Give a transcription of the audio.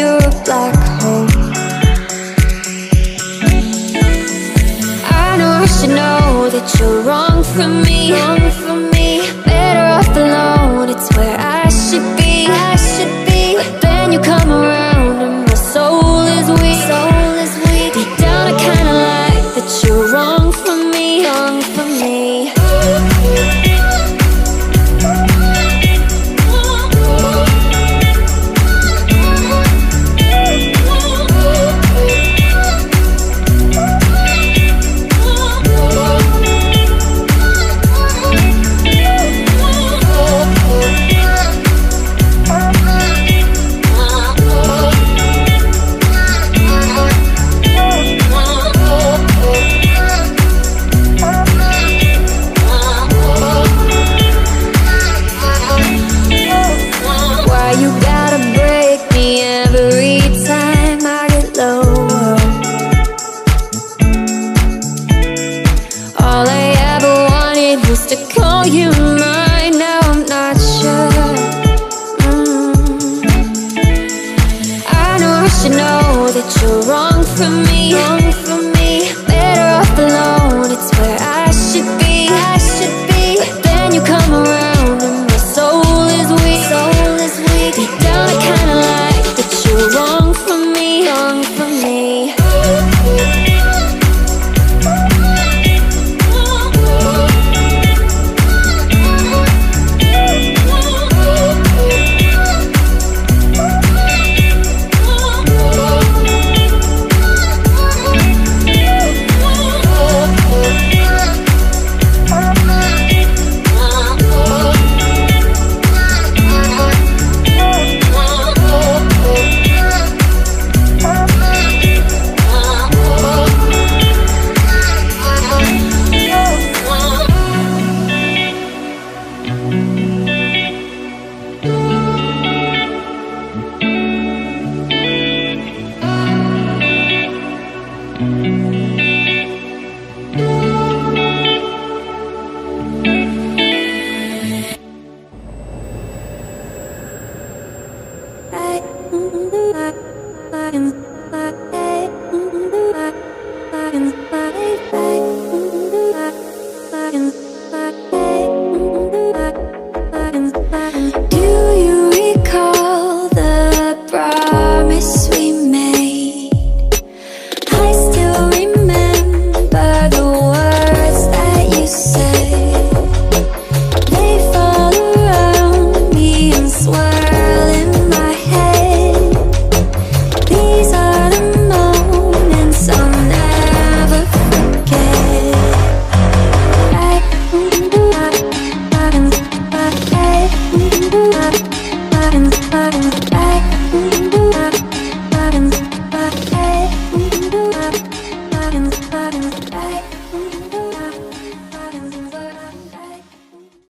you're a black hole. I know I should know that you're wrong for me, wrong for me. Better off alone, it's where I should be, I should be. But then you come around and my soul is weak, soul is weak. Deep down I kinda like that you're wrong for me, wrong for me. All I ever wanted was to call you